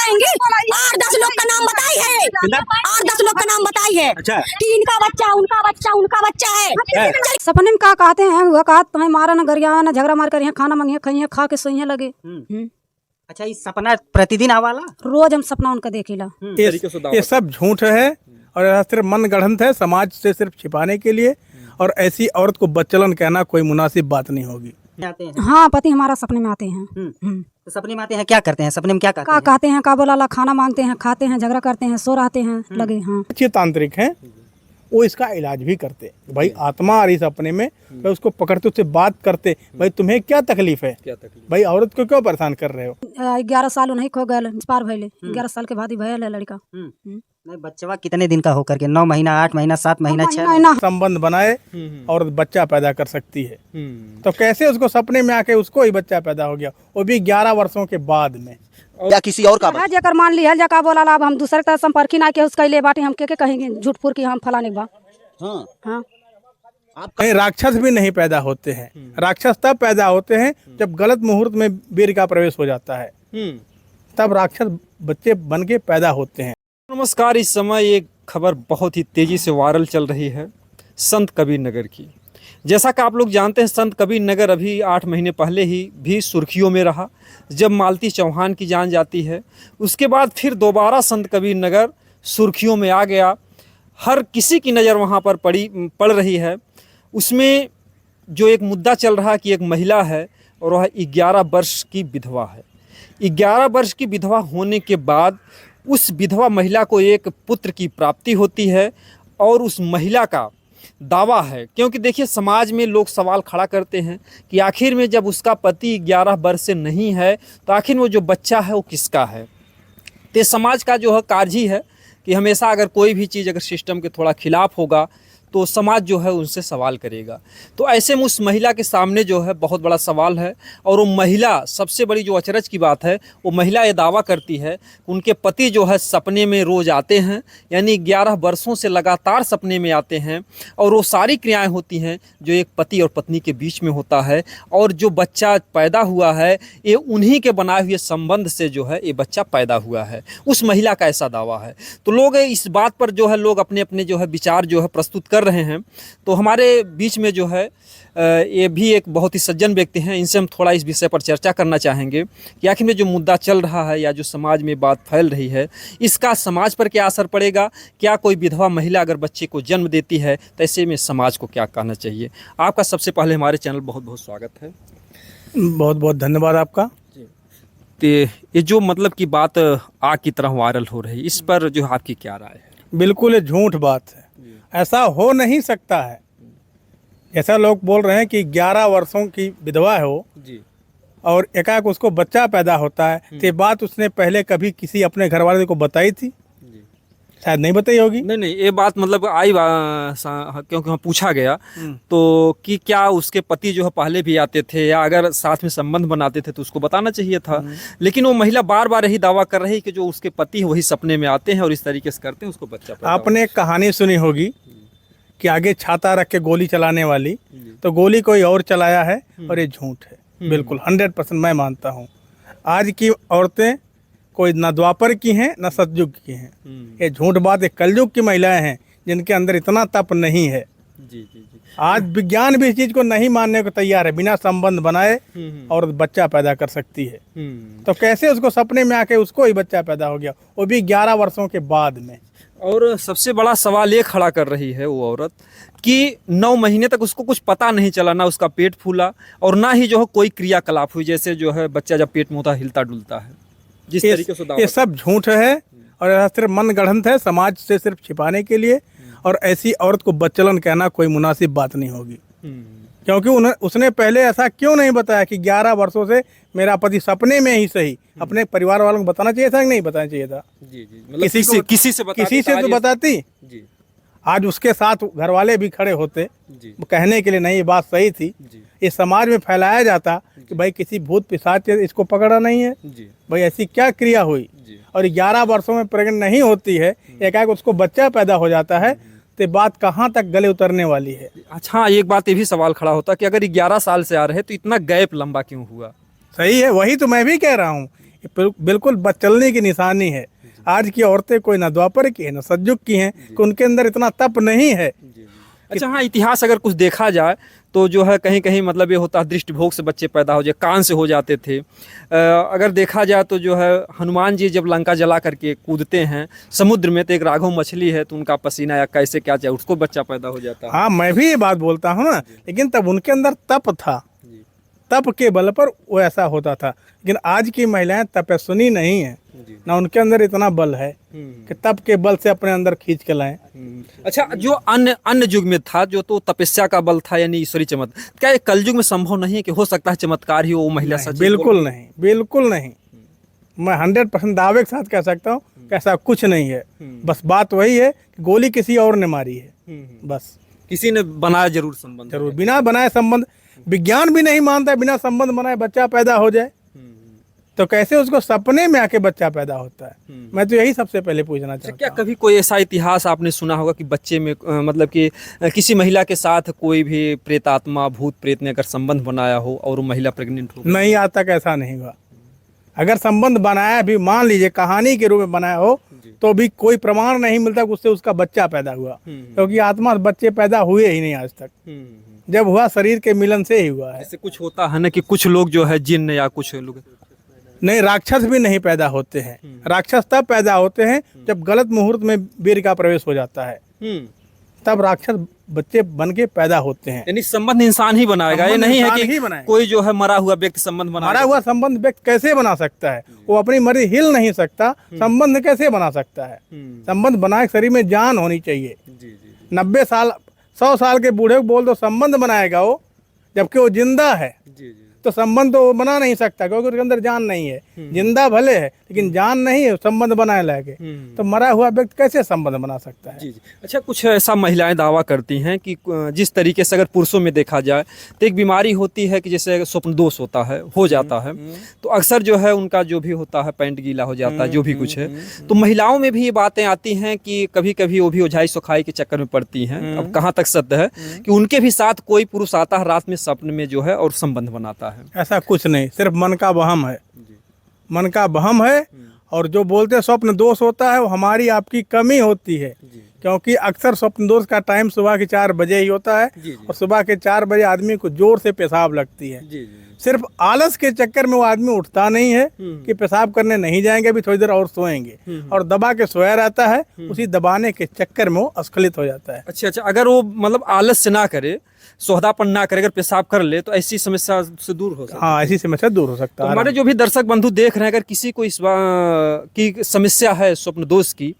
बताएंगे? 8-10 लोग का नाम बताई है, 8-10 लोग का नाम बताई है कि इनका बच्चा, उनका बच्चा, उनका बच्चा है। सपने में का कहते हैं वह कहा तुम्हें मारा न गरिया न झगड़ा मार कर यहाँ खाना मंगिया खाइए खा के सोइए लगे। अच्छा, ये सपना प्रतिदिन आवाला? रोज हम सपना उनका देखेला। ये सब झूठ है और यह सिर्फ मन गढ़ंत है, समाज से सिर्फ छिपाने के लिए। और ऐसी औरत को बच्चलन कहना कोई मुनासिब बात नहीं होगी। आते हैं हाँ, पति हमारा सपने में आते हैं। तो सपने में आते हैं, क्या करते हैं सपने में, क्या कहते का हैं? कहते हैं का बोला खाना मांगते हैं, खाते हैं, झगड़ा करते हैं, सो रहते हैं लगे। हाँ, अच्छे तांत्रिक हैं, वो इसका इलाज भी करते हैं। भाई आत्मा आ रही सपने में, भाई उसको पकड़ते उससे बात करते, भाई तुम्हें क्या तकलीफ है, भाई औरत को क्यों परेशान कर रहे हो। 11 साल उन्हें खो गए, पार भैले 11 साल के बाद ही भयल है लड़का। नहीं, बच्चा कितने दिन का होकर के? 9 महीना, 8 महीना, 7 महीना, 6 महीना। संबंध बनाए और बच्चा पैदा कर सकती है। तो कैसे उसको सपने में आके उसको ही बच्चा पैदा हो गया, वो भी 11 वर्षों के बाद में, या किसी और का? जेकर मान लिया जा बोला अब हम दूसरे तरह संपर्क ना के उसका ले बाटे हम के कहेंगे झूठ फूर की हम फलाने के बाद। हाँ, आप कहीं राक्षस भी नहीं पैदा होते हैं। राक्षस तब पैदा होते हैं जब गलत मुहूर्त में वीर का प्रवेश हो जाता है, तब राक्षस बच्चे बन के पैदा होते हैं। नमस्कार, इस समय एक खबर बहुत ही तेज़ी से वायरल चल रही है संत कबीर नगर की। जैसा कि आप लोग जानते हैं, संत कबीर नगर अभी 8 महीने पहले ही भी सुर्खियों में रहा जब मालती चौहान की जान जाती है। उसके बाद फिर दोबारा संत कबीर नगर सुर्खियों में आ गया। हर किसी की नज़र वहाँ पर पड़ रही है। उसमें जो एक मुद्दा चल रहा है कि एक महिला है और वह 11 वर्ष की विधवा है। 11 वर्ष की विधवा होने के बाद उस विधवा महिला को एक पुत्र की प्राप्ति होती है और उस महिला का दावा है, क्योंकि देखिए समाज में लोग सवाल खड़ा करते हैं कि आखिर में जब उसका पति 11 वर्ष से नहीं है तो आखिर वो जो बच्चा है वो किसका है। तो समाज का जो है कार्य ही है कि हमेशा अगर कोई भी चीज़ अगर सिस्टम के थोड़ा खिलाफ होगा तो समाज जो है उनसे सवाल करेगा। तो ऐसे में उस महिला के सामने जो है बहुत बड़ा सवाल है। और वो महिला, सबसे बड़ी जो अचरज की बात है, वो महिला ये दावा करती है कि उनके पति जो है सपने में रोज़ आते हैं, यानी 11 वर्षों से लगातार सपने में आते हैं और वो सारी क्रियाएं होती हैं जो एक पति और पत्नी के बीच में होता है। और जो बच्चा पैदा हुआ है ये उन्हीं के बनाए हुए संबंध से जो है ये बच्चा पैदा हुआ है। उस महिला का ऐसा दावा है। तो लोग इस बात पर जो है लोग अपने अपने जो है विचार जो है प्रस्तुत कर रहे हैं। तो हमारे बीच में जो है ये भी एक बहुत ही सज्जन व्यक्ति हैं, इनसे हम थोड़ा इस विषय पर चर्चा करना चाहेंगे कि आखिर में जो मुद्दा चल रहा है या जो समाज में बात फैल रही है इसका समाज पर क्या असर पड़ेगा। क्या कोई विधवा महिला अगर बच्चे को जन्म देती है तो ऐसे में समाज को क्या कहना चाहिए। आपका सबसे पहले हमारे चैनल बहुत बहुत स्वागत है। बहुत बहुत धन्यवाद आपका। तो ये जो मतलब की बात आग की तरह वायरल हो रही है, इस पर जो आपकी क्या राय है? बिल्कुल ये झूठ बात है, ऐसा हो नहीं सकता है। जैसा लोग बोल रहे हैं कि 11 वर्षों की विधवा है वो जी, और एकाएक उसको बच्चा पैदा होता है, तो ये बात उसने पहले कभी किसी अपने घर वाले को बताई थी? शायद नहीं बताई होगी। नहीं, ये बात मतलब आई क्योंकि वहाँ पूछा गया तो कि क्या उसके पति जो है पहले भी आते थे या अगर साथ में संबंध बनाते थे तो उसको बताना चाहिए था। लेकिन वो महिला बार बार यही दावा कर रही है कि जो उसके पति वही सपने में आते हैं और इस तरीके से करते हैं उसको बच्चा पैदा। आपने एक कहानी सुनी होगी कि आगे छाता रख के गोली चलाने वाली, तो गोली कोई और चलाया है और ये झूठ है। बिल्कुल 100% मैं मानता हूँ। आज की औरतें कोई न द्वापर की हैं न सतयुग की हैं, ये झूठ बात है। कलयुग की महिलाएं हैं जिनके अंदर इतना तप नहीं है। जी। आज विज्ञान भी इस चीज को नहीं मानने को तैयार है, बिना संबंध बनाए और बच्चा पैदा कर सकती है। तो कैसे उसको सपने में आके उसको ही बच्चा पैदा हो गया, वो भी 11 वर्षों के बाद में। और सबसे बड़ा सवाल ये खड़ा कर रही है वो औरत कि 9 महीने तक उसको कुछ पता नहीं चला, ना उसका पेट फूला और ना ही जो है कोई क्रियाकलाप हुई, जैसे जो है बच्चा जब पेट में होता हिलता डुलता है जिस तरीके से। ये सब झूठ है और यह सिर्फ मन गढ़ंत है, समाज से सिर्फ छिपाने के लिए। और ऐसी औरत को बच्चलन कहना कोई मुनासिब बात नहीं होगी। क्योंकि उसने पहले ऐसा क्यों नहीं बताया कि 11 वर्षों से मेरा पति सपने में ही सही, अपने परिवार वालों को बताना चाहिए था कि नहीं बताना चाहिए था? जी, मतलब किसी से तो बताती जी। आज उसके साथ घर वाले भी खड़े होते कहने के लिए नहीं ये बात सही थी। ये समाज में फैलाया जाता कि भाई किसी भूत पिशाच इसको पकड़ा नहीं है, भाई ऐसी क्या क्रिया हुई। और 11 वर्षों में प्रेग्नेंट नहीं होती है, एकाएक उसको बच्चा पैदा हो जाता है, तो बात कहाँ तक गले उतरने वाली है। अच्छा, एक बात ये भी सवाल खड़ा होता कि अगर 11 साल से आ रहे तो इतना गैप लंबा क्यों हुआ? सही है, वही तो मैं भी कह रहा हूँ। ये बिल्कुल बचलने की निशानी है। आज की औरतें कोई ना द्वापर की है ना सतयुग की हैं कि उनके अंदर इतना तप नहीं है। अच्छा हाँ, इतिहास अगर कुछ देखा जाए तो जो है कहीं कहीं मतलब ये होता है दृष्टिभोग से बच्चे पैदा हो जाए, कान से हो जाते थे। अगर देखा जाए तो जो है हनुमान जी जब लंका जला करके कूदते हैं समुद्र में तो एक राघव मछली है तो उनका पसीना या कैसे क्या चाहे उसको बच्चा पैदा हो जाता है। हाँ, मैं भी ये बात बोलता हूँ ना, लेकिन तब उनके अंदर तप था, तप के बल पर वो ऐसा होता था। लेकिन आज की महिलाएं तपस्विनी नहीं है, ना उनके अंदर इतना बल है कि तप के बल से अपने अंदर खींच के लाएं। अच्छा, जो अन्य युग में था जो तो तपस्या का बल था यानी ईश्वरी चमत्कार, क्या ये कलयुग में संभव नहीं है कि हो सकता है चमत्कार ही वो महिला सच? बिल्कुल नहीं, बिल्कुल नहीं। मैं 100% दावे के साथ कह सकता हूँ कि ऐसा कुछ नहीं है। बस बात वही है कि गोली किसी और ने मारी है, बस किसी ने बनाया जरूर संबंध, जरूर बिना बनाए संबंध। विज्ञान भी नहीं मानता बिना संबंध बनाए बच्चा पैदा हो जाए, तो कैसे उसको सपने में आके बच्चा पैदा होता है? मैं तो यही सबसे पहले पूछना चाहता हूँ। क्या कभी कोई ऐसा इतिहास आपने सुना होगा कि बच्चे में मतलब कि किसी महिला के साथ कोई भी प्रेतात्मा भूत प्रेत ने अगर संबंध बनाया हो और वो महिला प्रेग्नेंट हो? नहीं, आज तक ऐसा नहीं हुआ। अगर संबंध बनाया भी, मान लीजिए कहानी के रूप में बनाया हो, तो भी कोई प्रमाण नहीं मिलता कि उससे उसका बच्चा पैदा हुआ, क्योंकि आत्मा बच्चे पैदा हुए ही नहीं आज तक। जब हुआ शरीर के मिलन से ही हुआ है। ऐसे कुछ होता है ना कि कुछ लोग जो है जिन्न या कुछ लोग नहीं, राक्षस भी नहीं पैदा होते हैं। राक्षस तब पैदा होते हैं जब गलत मुहूर्त में वीर का प्रवेश हो जाता है, तब राक्षस बच्चे बन के पैदा होते हैं। यानी संबंध इंसान ही बनाएगा, ये नहीं है कि कोई जो है मरा हुआ व्यक्ति संबंध बनाएगा। मरा हुआ संबंध व्यक्ति कैसे बना सकता है? वो अपनी मर्जी हिल नहीं सकता, संबंध कैसे बना सकता है? संबंध बनाए शरीर में जान होनी चाहिए। 90 साल 100 साल के बूढ़े को बोल दो संबंध बनाएगा वो, जबकि वो जिंदा है, तो संबंध तो वो बना नहीं सकता, क्योंकि उसके अंदर जान नहीं है। जिंदा भले है लेकिन जान नहीं है, संबंध बनाए लाके, तो मरा हुआ व्यक्ति कैसे संबंध बना सकता है? जी। अच्छा, कुछ ऐसा महिलाएं दावा करती हैं कि जिस तरीके से अगर पुरुषों में देखा जाए तो एक बीमारी होती है कि जैसे स्वप्न दोष होता है, हो जाता है, तो अक्सर जो है उनका जो भी होता है पैंट गीला हो जाता है, जो भी कुछ है। तो महिलाओं में भी ये बातें आती हैं कि कभी कभी वो भी ओझाई सुखाई के चक्कर में पड़ती हैं। अब कहाँ तक सत्य है कि उनके भी साथ कोई पुरुष आता है रात में सपने में जो है और संबंध बनाता है? ऐसा कुछ नहीं, सिर्फ मन का वहम है। मन का वहम है। और जो बोलते हैं स्वप्न दोष होता है, वो हमारी आपकी कमी होती है, क्योंकि अक्सर स्वप्न दोष का टाइम सुबह के 4 बजे ही होता है, और सुबह के 4 बजे आदमी को जोर से पेशाब लगती है। सिर्फ आलस के चक्कर में वो आदमी उठता नहीं है कि पेशाब करने नहीं जाएंगे, अभी थोड़ी देर और सोएंगे, और दबा के सोया रहता है। उसी दबाने के चक्कर में वो अस्खलित हो जाता है। अच्छा, अगर वो मतलब आलस से ना करे, सोहदापन ना करे, अगर पेशाब कर ले, तो ऐसी समस्या से दूर हो सकता है। हाँ, ऐसी समस्या दूर हो सकता है। तो हमारे जो भी दर्शक बंधु देख रहे हैं, अगर किसी को इस की समस्या है स्वप्न दोष की,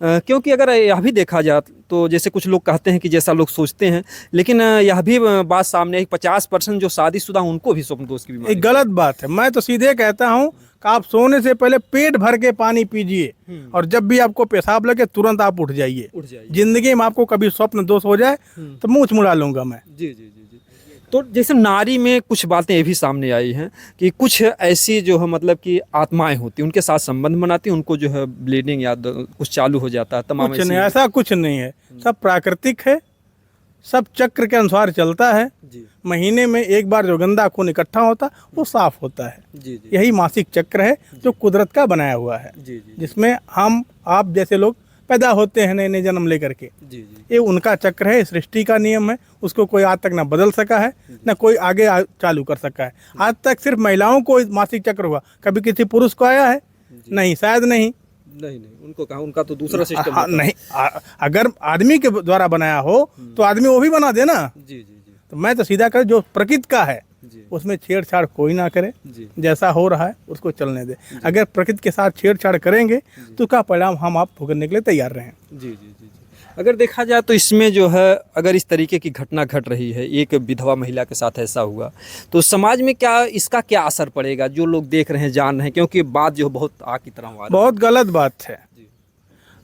क्योंकि अगर यह भी देखा जाए तो जैसे कुछ लोग कहते हैं कि जैसा लोग सोचते हैं, लेकिन यह भी बात सामने है 50% जो शादीशुदा उनको भी स्वप्न दोष की बीमारी। एक गलत बात है। मैं तो सीधे कहता हूँ कि आप सोने से पहले पेट भर के पानी पीजिए, और जब भी आपको पेशाब लगे तुरंत आप उठ जाइए। जिंदगी में आपको कभी स्वप्न दोष हो जाए तो मुँह मुड़ा लूंगा मैं। जी। तो जैसे नारी में कुछ बातें ये भी सामने आई हैं कि कुछ ऐसी जो है मतलब कि आत्माएं होती हैं, उनके साथ संबंध बनाती हैं, उनको जो है ब्लीडिंग या कुछ चालू हो जाता है, तमाम कुछ नहीं, ऐसा कुछ नहीं है। सब प्राकृतिक है, सब चक्र के अनुसार चलता है। महीने में एक बार जो गंदा खून इकट्ठा होता है वो साफ होता है। यही मासिक चक्र है जो कुदरत का बनाया हुआ है, जिसमें हम आप जैसे लोग पैदा होते हैं नए नए जन्म लेकर के। ये उनका चक्र है, सृष्टि का नियम है। उसको कोई आज तक ना बदल सका है, ना कोई आगे चालू कर सका है। आज तक सिर्फ महिलाओं को मासिक चक्र हुआ, कभी किसी पुरुष को आया है? नहीं, शायद नहीं। उनको कहा, उनका तो दूसरा सिस्टम नहीं। अगर आदमी के द्वारा बनाया हो तो आदमी वो भी बना दे ना। तो मैं तो सीधा कर, जो प्रकृति का है उसमें छेड़छाड़ कोई ना करे। जैसा हो रहा है उसको चलने दे। अगर प्रकृति के साथ छेड़छाड़ करेंगे तो उसका परिणाम हम आप भुगतने के लिए तैयार रहें। जी। अगर देखा जाए तो इसमें जो है अगर इस तरीके की घटना घट रही है, एक विधवा महिला के साथ ऐसा हुआ, तो समाज में क्या इसका क्या असर पड़ेगा? जो लोग देख रहे हैं, जान रहे हैं, क्योंकि बात जो बहुत आग की तरह हुआ, बहुत गलत बात है।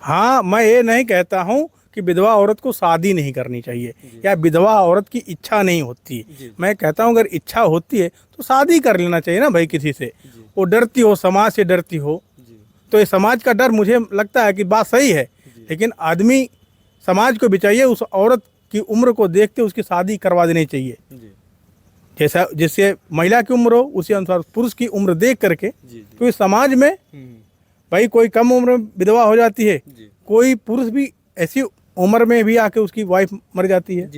हाँ, मैं ये नहीं कहता हूँ कि विधवा औरत को शादी नहीं करनी चाहिए या विधवा औरत की इच्छा नहीं होती। मैं कहता हूँ अगर इच्छा होती है तो शादी कर लेना चाहिए ना भाई किसी से। वो डरती हो, समाज से डरती हो, तो ये समाज का डर मुझे लगता है कि बात सही है, लेकिन आदमी समाज को भी चाहिए उस औरत की उम्र को देखते उसकी शादी करवा देनी चाहिए। जैसा जिससे महिला की उम्र हो उसी अनुसार पुरुष की उम्र देख करके, क्योंकि समाज में भाई कोई कम उम्र में विधवा हो जाती है, कोई पुरुष भी ऐसी उम्र में भी आके उसकी वाइफ मर जाती है।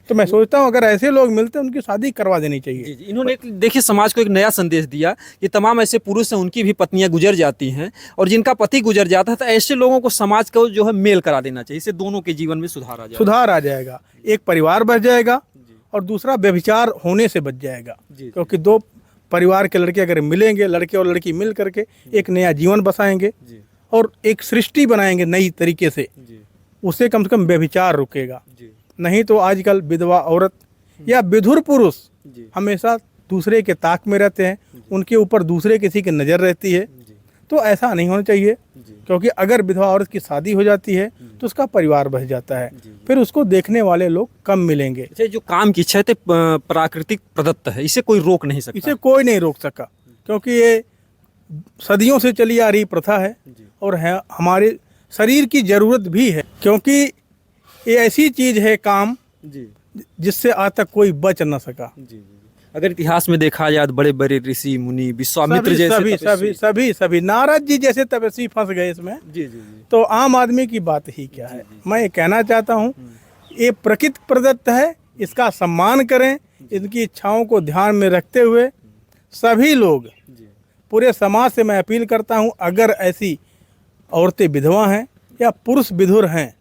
तो मैं सोचता हूँ अगर ऐसे लोग मिलते हैं उनकी शादी करवा देनी चाहिए। इन्होंने देखिए समाज को एक नया संदेश दिया कि तमाम ऐसे पुरुष हैं उनकी भी पत्नियां गुजर जाती हैं और जिनका पति गुजर जाता है तो ऐसे लोगों को समाज को जो है मेल करा देना चाहिए, इससे दोनों के जीवन में सुधार आ जाएगा, एक परिवार बच जाएगा और दूसरा व्यभिचार होने से बच जाएगा। क्योंकि दो परिवार के लड़के अगर मिलेंगे, लड़के और लड़की मिल करके एक नया जीवन बसाएंगे और एक सृष्टि बनाएंगे नई तरीके से, उससे कम से कम व्यभिचार रुकेगा। नहीं तो आजकल विधवा औरत या विधुर पुरुष हमेशा दूसरे के ताक में रहते हैं, उनके ऊपर दूसरे किसी की नज़र रहती है। तो ऐसा नहीं होना चाहिए, क्योंकि अगर विधवा औरत की शादी हो जाती है तो उसका परिवार बच जाता है, फिर उसको देखने वाले लोग कम मिलेंगे। जो काम की इच्छा है प्राकृतिक प्रदत्त है, इसे कोई रोक नहीं सकता, इसे कोई नहीं रोक सका, क्योंकि ये सदियों से चली आ रही प्रथा है और है हमारे शरीर की ज़रूरत भी है, क्योंकि ये ऐसी चीज़ है काम जिससे आज तक कोई बच न सका। अगर इतिहास में देखा जाए तो बड़े बड़े ऋषि मुनि विश्वामित्र जैसे सभी नारद जी जैसे तपस्वी फंस गए इसमें। तो आम आदमी की बात ही क्या है। मैं ये कहना चाहता हूँ ये प्रकृति प्रदत्त है, इसका सम्मान करें, इनकी इच्छाओं को ध्यान में रखते हुए सभी लोग, पूरे समाज से मैं अपील करता हूँ अगर ऐसी औरतें विधवा हैं या पुरुष विधुर हैं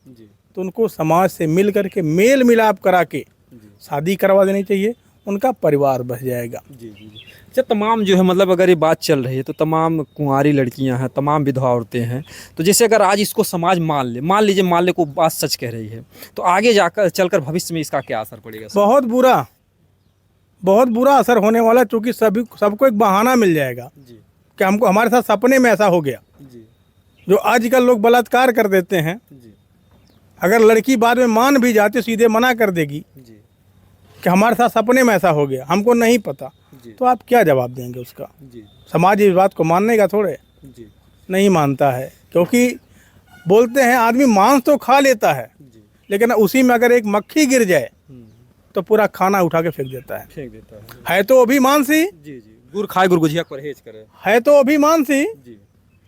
तो उनको समाज से मिल करके मेल मिलाप करा के शादी करवा देनी चाहिए, उनका परिवार बच जाएगा। अच्छा, तमाम जो है मतलब अगर ये बात चल रही है तो तमाम कुंवारी लड़कियां हैं, तमाम विधवा औरतें हैं, तो जैसे अगर आज इसको समाज मान ले को बात सच कह रही है तो आगे जाकर चलकर भविष्य में इसका क्या असर पड़ेगा? बहुत बुरा असर होने वाला, चूँकि सबको एक बहाना मिल जाएगा कि हमको हमारे साथ सपने में ऐसा हो गया। जो आजकल लोग बलात्कार कर देते हैं, अगर लड़की बाद में मान भी जाती सीधे मना कर देगी कि हमारे साथ सपने में ऐसा हो गया, हमको नहीं पता, तो आप क्या जवाब देंगे उसका? समाज इस बात को मानने का थोड़े नहीं मानता है, क्योंकि बोलते हैं आदमी मांस तो खा लेता है लेकिन उसी में अगर एक मक्खी गिर जाए तो पूरा खाना उठा के फेंक देता है तो अभिमानसी, गुड़ खाए गुड़ गुजिया परहेज करे, है तो अभिमानसी,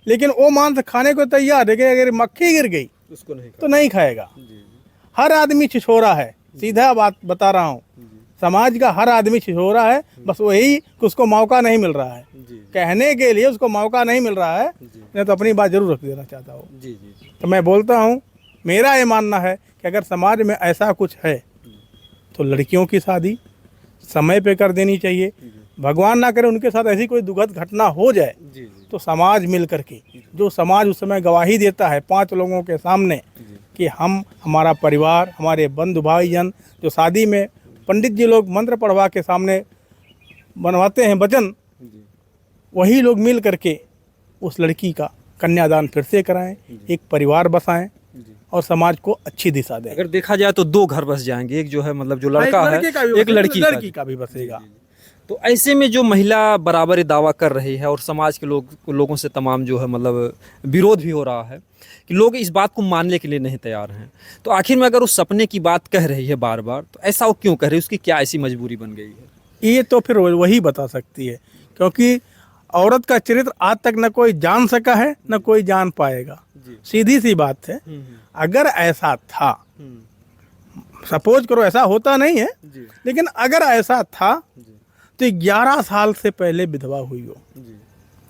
लेकिन वो मांस खाने को तैयार है कि अगर मक्खी गिर गई उसको तो नहीं खाएगा। हर आदमी छिछोरा है, सीधा बात बता रहा हूँ, समाज का हर आदमी छिछोरा है, बस वही कि उसको मौका नहीं मिल रहा है, कहने के लिए उसको मौका नहीं मिल रहा है, मैं तो अपनी बात जरूर रख देना चाहता हूँ। तो मैं बोलता हूँ, मेरा ये मानना है कि अगर समाज में ऐसा कुछ है तो लड़कियों की शादी समय पे कर देनी चाहिए। भगवान ना करे उनके साथ ऐसी कोई दुखद घटना हो जाए तो समाज मिल करके, जो समाज उस समय गवाही देता है 5 लोगों के सामने कि हमारा परिवार, हमारे बंधु भाईजन, जो शादी में पंडित जी लोग मंत्र पढ़वा के सामने बनवाते हैं वचन, वही लोग मिल करके उस लड़की का कन्यादान फिर से कराएं, एक परिवार बसाएं और समाज को अच्छी दिशा दें। अगर देखा जाए तो 2 घर बस जाएंगे, एक जो है मतलब जो लड़का है, एक लड़की का भी बसेगा। तो ऐसे में जो महिला बराबर दावा कर रही है और समाज के लोगों से तमाम जो है मतलब विरोध भी हो रहा है कि लोग इस बात को मानने के लिए नहीं तैयार हैं, तो आखिर में अगर उस सपने की बात कह रही है बार बार तो ऐसा वो क्यों कह रही है? उसकी क्या ऐसी मजबूरी बन गई है? ये तो फिर वही बता सकती है, क्योंकि औरत का चरित्र आज तक न कोई जान सका है न कोई जान पाएगा। सीधी सी बात है, अगर ऐसा था, सपोज करो ऐसा होता नहीं है, लेकिन अगर ऐसा था तो 11 साल से पहले विधवा हुई हो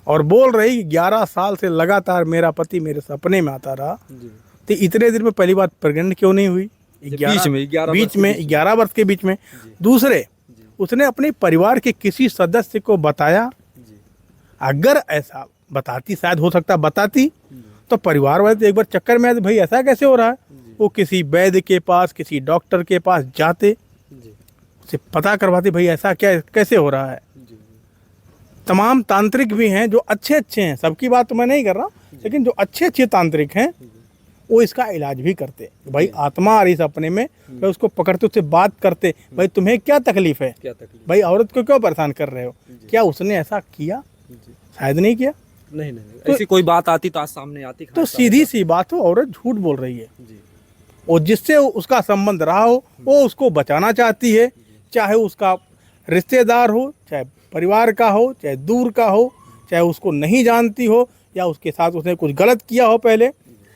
और बोल रही 11 साल से लगातार मेरा पति मेरे सपने में आता रहा, तो इतने दिन में पहली बात प्रेग्नेंट क्यों नहीं हुई? 11 वर्ष के बीच में। दूसरे, उसने अपने परिवार के किसी सदस्य को बताया? अगर ऐसा बताती, शायद हो सकता बताती, तो परिवार वाले तो एक बार चक्कर में आते, भाई ऐसा कैसे हो रहा है, वो किसी वैद्य के पास, किसी डॉक्टर के पास जाते, उसे पता करवाते, भाई ऐसा क्या कैसे हो रहा है। तमाम तांत्रिक भी हैं जो अच्छे हैं, सबकी बात तो मैं नहीं कर रहा, लेकिन जो अच्छे तांत्रिक हैं वो इसका इलाज भी करते। भाई आत्मा आ रही सपने में, भाई उसको पकड़ते, उससे बात करते, भाई तुम्हें क्या तकलीफ है, भाई औरत को क्यों परेशान कर रहे हो, क्या उसने ऐसा किया? शायद नहीं किया। नहीं तो ऐसी कोई बात आती तो आज सामने आती, तो सीधी सी बात हो, औरत झूठ बोल रही है और जिससे उसका संबंध रहा हो वो उसको बचाना चाहती है, चाहे उसका रिश्तेदार हो, चाहे परिवार का हो, चाहे दूर का हो, चाहे उसको नहीं जानती हो या उसके साथ उसने कुछ गलत किया हो पहले,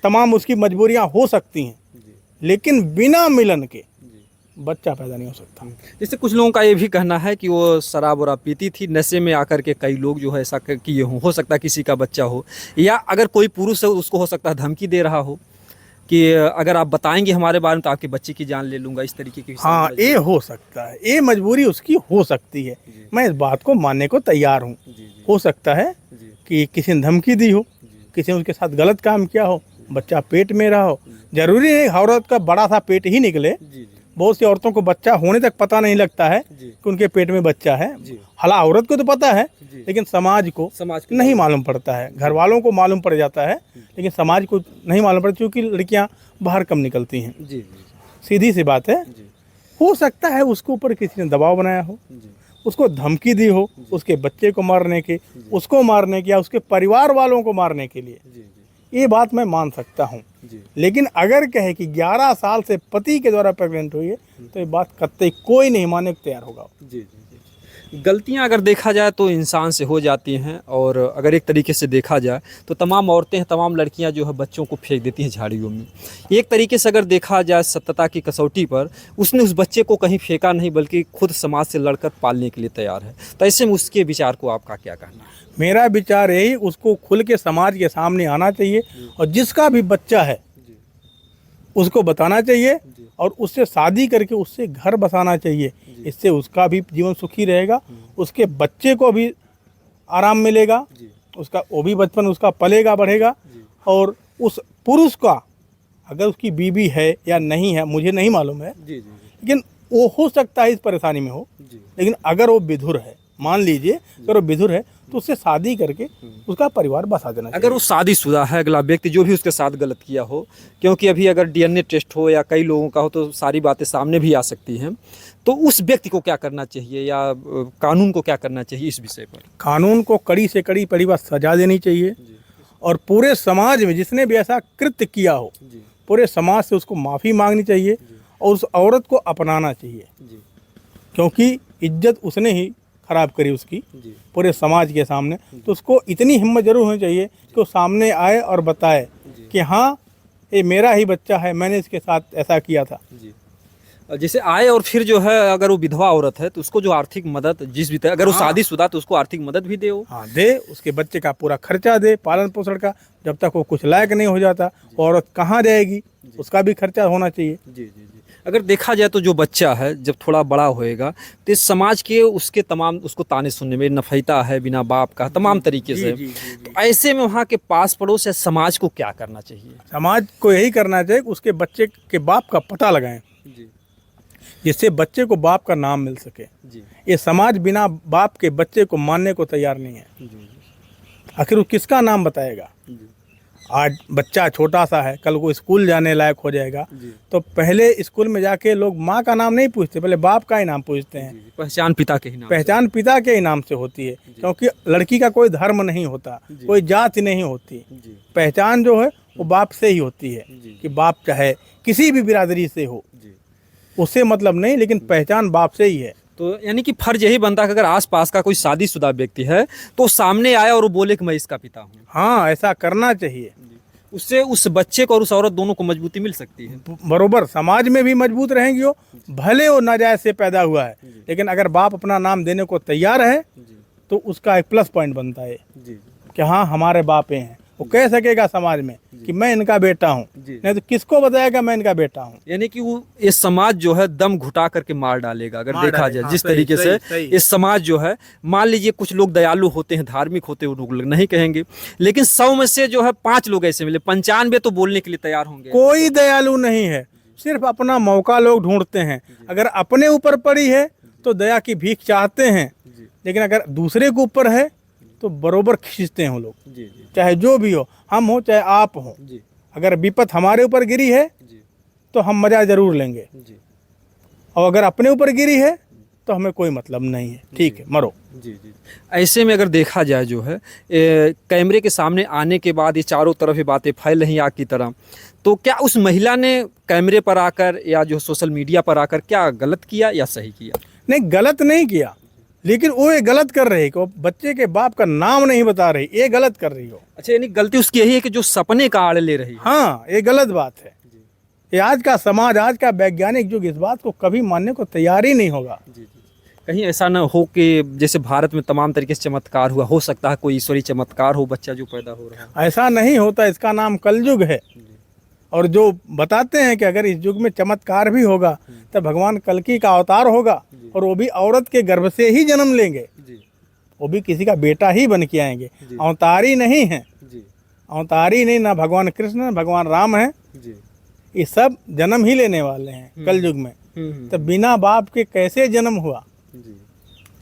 तमाम उसकी मजबूरियां हो सकती हैं, लेकिन बिना मिलन के बच्चा पैदा नहीं हो सकता। जैसे कुछ लोगों का ये भी कहना है कि वो शराब वराब पीती थी, नशे में आकर के कई लोग जो है ऐसा किए हों, हो सकता है किसी का बच्चा हो, या अगर कोई पुरुष है उसको हो सकता है धमकी दे रहा हो कि अगर आप बताएंगे हमारे बारे में तो आपके बच्चे की जान ले लूंगा, इस तरीके की। हाँ, ये हो सकता है, ये मजबूरी उसकी हो सकती है, मैं इस बात को मानने को तैयार हूँ। हो सकता है कि किसी ने धमकी दी हो, किसी ने उसके साथ गलत काम किया हो, बच्चा पेट में रहा हो। जरूरी है औरत का बड़ा सा पेट ही निकले, बहुत सी औरतों को बच्चा होने तक पता नहीं लगता है कि उनके पेट में बच्चा है। हालांकि औरत को तो पता है, लेकिन समाज को नहीं मालूम पड़ता है। घर वालों को मालूम पड़ जाता है, लेकिन समाज को नहीं मालूम पड़ता, क्योंकि लड़कियां बाहर कम निकलती हैं। सीधी सी बात है। हो सकता है उसके ऊपर किसी ने दबाव बनाया हो, उसको धमकी दी हो, उसके बच्चे को मारने के, उसको मारने के, या उसके परिवार वालों को मारने के लिए। ये बात मैं मान सकता हूँ, लेकिन अगर कहे कि 11 साल से पति के द्वारा प्रेग्नेंट हुई है, तो ये बात कतई कोई नहीं मानने को तैयार होगा। गलतियां अगर देखा जाए तो इंसान से हो जाती हैं, और अगर एक तरीके से देखा जाए तो तमाम औरतें, तमाम लड़कियां जो है बच्चों को फेंक देती हैं झाड़ियों में। एक तरीके से अगर देखा जाए सत्यता की कसौटी पर, उसने उस बच्चे को कहीं फेंका नहीं, बल्कि खुद समाज से लड़कर पालने के लिए तैयार है। तो ऐसे में उसके विचार को आपका क्या कहना है? मेरा विचार यही, उसको खुल के समाज के सामने आना चाहिए, और जिसका भी बच्चा है उसको बताना चाहिए, और उससे शादी करके उससे घर बसाना चाहिए। इससे उसका भी जीवन सुखी रहेगा, उसके बच्चे को भी आराम मिलेगा, उसका वो भी बचपन उसका पलेगा बढ़ेगा। और उस पुरुष का अगर उसकी बीवी है या नहीं है मुझे नहीं मालूम है, लेकिन वो हो सकता है इस परेशानी में हो, लेकिन अगर वो विधुर है, मान लीजिए अगर वो विधुर है, तो उससे शादी करके उसका परिवार बसा देना चाहिए। अगर वो शादीशुदा है, अगला व्यक्ति जो भी उसके साथ गलत किया हो, क्योंकि अभी अगर डीएनए टेस्ट हो या कई लोगों का हो तो सारी बातें सामने भी आ सकती हैं, तो उस व्यक्ति को क्या करना चाहिए, या कानून को क्या करना चाहिए इस विषय पर? कानून को कड़ी से कड़ी परिवार सजा देनी चाहिए, और पूरे समाज में जिसने भी ऐसा कृत्य किया हो, पूरे समाज से उसको माफ़ी मांगनी चाहिए, और उस औरत को अपनाना चाहिए, क्योंकि इज्जत उसने ही खराब करी उसकी पूरे समाज के सामने। तो उसको इतनी हिम्मत जरूर होनी चाहिए कि वो सामने आए और बताए कि हाँ, ये मेरा ही बच्चा है, मैंने इसके साथ ऐसा किया था। जैसे आए, और फिर जो है अगर वो विधवा औरत है तो उसको जो आर्थिक मदद जिस भी, अगर वो शादीशुदा तो उसको आर्थिक मदद भी दे, हाँ दे, उसके बच्चे का पूरा खर्चा दे, पालन पोषण का। जब तक वो कुछ लायक नहीं हो जाता, औरत कहाँ जाएगी, उसका भी खर्चा होना चाहिए। अगर देखा जाए तो जो बच्चा है जब थोड़ा बड़ा होएगा तो इस समाज के उसके तमाम उसको ताने सुनने में, नफैता है, बिना बाप का, तमाम तरीके से। तो ऐसे में वहाँ के पास पड़ोस या समाज को क्या करना चाहिए? समाज को यही करना चाहिए कि उसके बच्चे के बाप का पता लगाएं, जिससे बच्चे को बाप का नाम मिल सके। ये समाज बिना बाप के बच्चे को मानने को तैयार नहीं है। आखिर वो किसका नाम बताएगा? आज बच्चा छोटा सा है, कल को स्कूल जाने लायक हो जाएगा, तो पहले स्कूल में जाके लोग माँ का नाम नहीं पूछते, पहले बाप का ही नाम पूछते हैं। पहचान पिता के ही नाम, पहचान पिता के ही नाम से होती है, क्योंकि लड़की का कोई धर्म नहीं होता, कोई जाति नहीं होती। पहचान जो है वो बाप से ही होती है, कि बाप चाहे किसी भी बिरादरी से हो, उससे मतलब नहीं, लेकिन पहचान बाप से ही है। तो यानी कि फर्ज यही बनता है कि अगर आसपास का कोई शादीशुदा व्यक्ति है तो सामने आए और वो बोले कि मैं इसका पिता हूँ। हाँ, ऐसा करना चाहिए। उससे उस बच्चे को और उस औरत दोनों को मजबूती मिल सकती है। बरोबर, समाज में भी मजबूत रहेंगी वो, भले वो नाजायज से पैदा हुआ है, लेकिन अगर बाप अपना नाम देने को तैयार है तो उसका एक प्लस पॉइंट बनता है कि हाँ, हमारे बाप हैं। वो कह सकेगा समाज में कि मैं इनका बेटा हूँ, नहीं तो किसको बताएगा मैं इनका बेटा हूँ। यानी कि वो ये समाज जो है दम घुटा करके मार डालेगा। अगर देखा जाए जिस तरीके से ये समाज जो है, मान लीजिए कुछ लोग दयालु होते हैं, धार्मिक होते हैं, वो लोग नहीं कहेंगे, लेकिन 100 में से जो है 5 लोग ऐसे मिले, 95 तो बोलने के लिए तैयार होंगे। कोई दयालु नहीं है, सिर्फ अपना मौका लोग ढूंढते हैं। अगर अपने ऊपर पड़ी है तो दया की भीख चाहते हैं, लेकिन अगर दूसरे के ऊपर है तो बरोबर खींचते हैं वो लोग, चाहे जो भी हो, हम हो चाहे आप हो। अगर विपत हमारे ऊपर गिरी है तो हम मजा जरूर लेंगे, और अगर अपने ऊपर गिरी है तो हमें कोई मतलब नहीं है, ठीक है, मरो। ऐसे में अगर देखा जाए जो है कैमरे के सामने आने के बाद ये चारों तरफ ये बातें फैल रही आग की तरह, तो क्या उस महिला ने कैमरे पर आकर या जो सोशल मीडिया पर आकर क्या गलत किया या सही किया? नहीं, गलत नहीं किया, लेकिन वो ये गलत कर रही है कि वो बच्चे के बाप का नाम नहीं बता रही, ये गलत कर रही हो। अच्छा, यानी गलती उसकी यही है कि जो सपने का आड़ ले रही है। हाँ, ये गलत बात है। ये आज का समाज, आज का वैज्ञानिक युग इस बात को कभी मानने को तैयार ही नहीं होगा। कहीं ऐसा न हो कि जैसे भारत में तमाम तरीके से चमत्कार हुआ, हो सकता है कोई ईश्वरीय चमत्कार हो, बच्चा जो पैदा हो रहा है। ऐसा नहीं होता, इसका नाम कलयुग है। और जो बताते हैं कि अगर इस युग में चमत्कार भी होगा तो भगवान कल्कि का अवतार होगा, और वो भी औरत के गर्भ से ही जन्म लेंगे, वो भी किसी का बेटा ही बन के आएंगे। अवतारी नहीं है, अवतारी नहीं, ना भगवान कृष्ण ना भगवान राम है, ये सब जन्म ही लेने वाले हैं कलयुग में। तो बिना बाप के कैसे जन्म हुआ?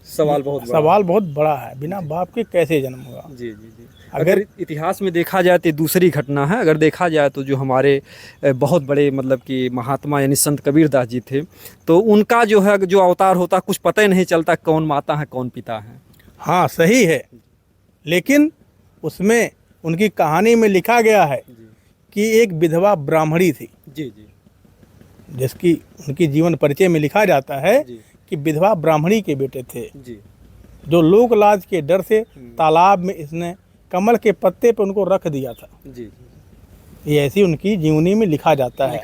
सवाल बहुत बड़ा है, बिना बाप के कैसे जन्म हुआ? अगर इतिहास में देखा जाए तो दूसरी घटना है। अगर देखा जाए तो जो हमारे बहुत बड़े मतलब कि महात्मा यानी संत कबीरदास जी थे, तो उनका जो है जो अवतार होता कुछ पता ही नहीं चलता कौन माता है कौन पिता है। हाँ सही है, लेकिन उसमें उनकी कहानी में लिखा गया है कि एक विधवा ब्राह्मणी थी, जिसकी उनकी जीवन परिचय में लिखा जाता है कि विधवा ब्राह्मणी के बेटे थे, जो लोक लाज के डर से तालाब में इसने कमल के पत्ते पे उनको रख दिया था। ये ऐसी उनकी जीवनी में लिखा जाता है।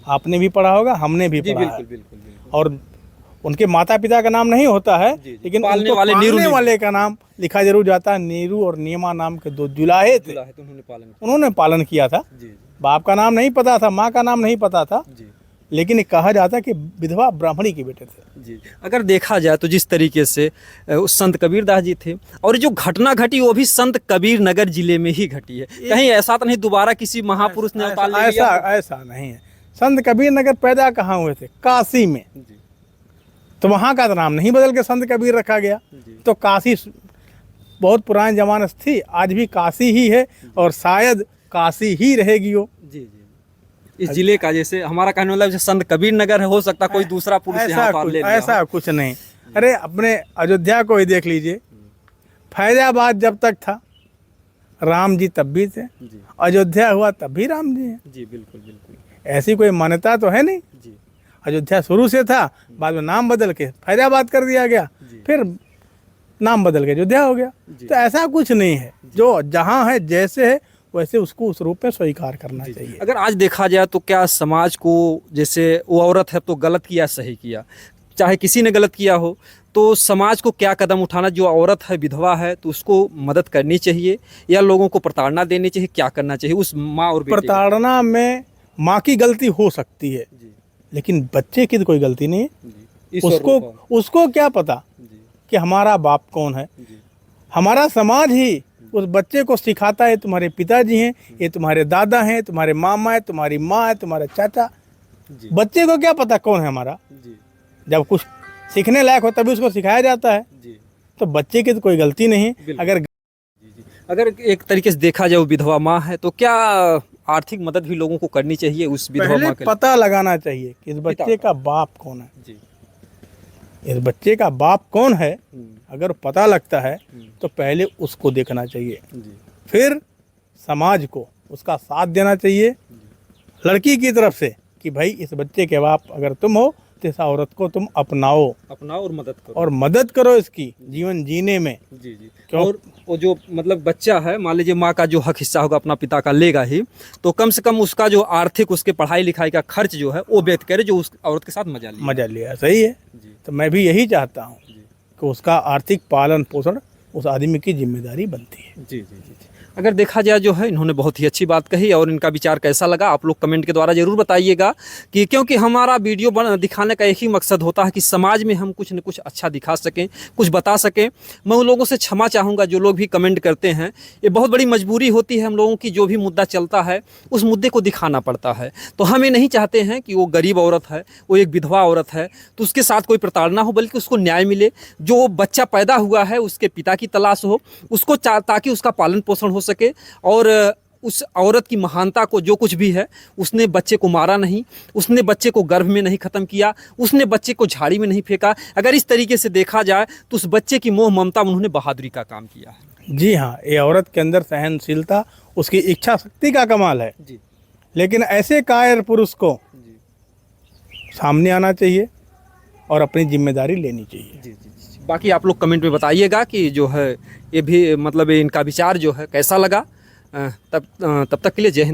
आपने भी पढ़ा होगा, हमने भी पढ़ा है। और उनके माता पिता का नाम नहीं होता है, लेकिन पालने वाले का नाम लिखा जरूर जाता है। नीरू और नियमा नाम के दो जुलाहे थे, उन्होंने पालन किया था। बाप का नाम नहीं पता था, माँ का नाम नहीं पता था, लेकिन कहा जाता है कि विधवा ब्राह्मणी के बेटे थे। अगर देखा जाए तो जिस तरीके से उस संत कबीरदास जी थे, और जो घटना घटी वो भी संत कबीर नगर जिले में ही घटी है। कहीं ऐसा तो नहीं दोबारा किसी महापुरुष ने अवतार ले लिया? ऐसा नहीं है। संत कबीर नगर पैदा कहाँ हुए थे? काशी में। तो वहाँ का नाम नहीं बदल के संत कबीर रखा गया। तो काशी बहुत पुराने जमाने से थी, आज भी काशी ही है, और शायद काशी ही रहेगी वो। इस जिले का, जैसे हमारा कहने वाला संत कबीर नगर है, हो सकता कोई दूसरा पुरुष यहाँ पाल ले लिया। ऐसा कुछ नहीं। अरे अपने अयोध्या को ही देख लीजिए, फैजाबाद जब तक था राम जी तब भी थे, अयोध्या हुआ तब भी राम जी हैं। बिल्कुल। ऐसी कोई मान्यता तो है नहीं। अयोध्या शुरू से था, बाद में नाम बदल के फैजाबाद कर दिया गया, फिर नाम बदल के अयोध्या हो गया। तो ऐसा कुछ नहीं है, जो जहाँ है जैसे है वैसे उसको उस रूप में स्वीकार करना चाहिए। अगर आज देखा जाए तो क्या समाज को, जैसे वो औरत है तो गलत किया सही किया, चाहे किसी ने गलत किया हो, तो समाज को क्या कदम उठाना? जो औरत है विधवा है तो उसको मदद करनी चाहिए, या लोगों को प्रताड़ना देनी चाहिए? क्या करना चाहिए उस माँ और बेटे? प्रताड़ना में माँ की गलती हो सकती है, लेकिन बच्चे की तो कोई गलती नहीं है। उसको क्या पता कि हमारा बाप कौन है? हमारा समाज ही उस बच्चे को सिखाता है तुम्हारे पिताजी हैं, ये तुम्हारे दादा हैं, तुम्हारे मामा है, तुम्हारी माँ है, तुम्हारे चाचा। बच्चे को क्या पता कौन है हमारा? जब कुछ सीखने लायक हो तभी उसको सिखाया जाता है। तो बच्चे की तो कोई गलती नहीं। अगर एक तरीके से देखा जाए विधवा माँ है तो क्या आर्थिक मदद भी लोगों को करनी चाहिए उस विधवा माँ के? पता लगाना चाहिए कि इस बच्चे का बाप कौन है। इस बच्चे का बाप कौन है, अगर पता लगता है तो पहले उसको देखना चाहिए, फिर समाज को उसका साथ देना चाहिए लड़की की तरफ से कि भाई इस बच्चे के बाप अगर तुम हो तो इस औरत को तुम अपनाओ और मदद करो इसकी जीवन जीने में। और वो जो मतलब बच्चा है, मान लीजिए माँ का जो हक हिस्सा होगा अपना पिता का लेगा ही, तो कम से कम उसका जो आर्थिक उसके पढ़ाई लिखाई का खर्च जो है वो व्यक्त करे, जो उस औरत के साथ मजा लिया। सही है। तो मैं भी यही चाहता हूँ कि उसका आर्थिक पालन पोषण उस आदमी की जिम्मेदारी बनती है। अगर देखा जाए जो है इन्होंने बहुत ही अच्छी बात कही, और इनका विचार कैसा लगा आप लोग कमेंट के द्वारा ज़रूर बताइएगा। कि क्योंकि हमारा वीडियो दिखाने का एक ही मकसद होता है कि समाज में हम कुछ न कुछ अच्छा दिखा सकें, कुछ बता सकें। मैं उन लोगों से क्षमा चाहूँगा जो लोग भी कमेंट करते हैं। ये बहुत बड़ी मजबूरी होती है हम लोगों की, जो भी मुद्दा चलता है उस मुद्दे को दिखाना पड़ता है। तो हम ये नहीं चाहते हैं कि वो गरीब औरत है, वो एक विधवा औरत है तो उसके साथ कोई प्रताड़ना हो, बल्कि उसको न्याय मिले। जो बच्चा पैदा हुआ है उसके पिता की तलाश हो उसको, ताकि उसका पालन पोषण हो सके, और उस औरत की महानता को, जो कुछ भी है, उसने बच्चे को मारा नहीं, उसने बच्चे को गर्भ में नहीं ख़त्म किया, उसने बच्चे को झाड़ी में नहीं फेंका। अगर इस तरीके से देखा जाए तो उस बच्चे की मोह ममता उन्होंने बहादुरी का काम किया है। जी हाँ, ये औरत के अंदर सहनशीलता, उसकी इच्छा शक्ति का कमाल है। लेकिन ऐसे कायर पुरुष को सामने आना चाहिए और अपनी जिम्मेदारी लेनी चाहिए। बाकी आप लोग कमेंट में बताइएगा कि जो है ये भी मतलब इनका विचार जो है कैसा लगा। तब तक के लिए जय हिंद।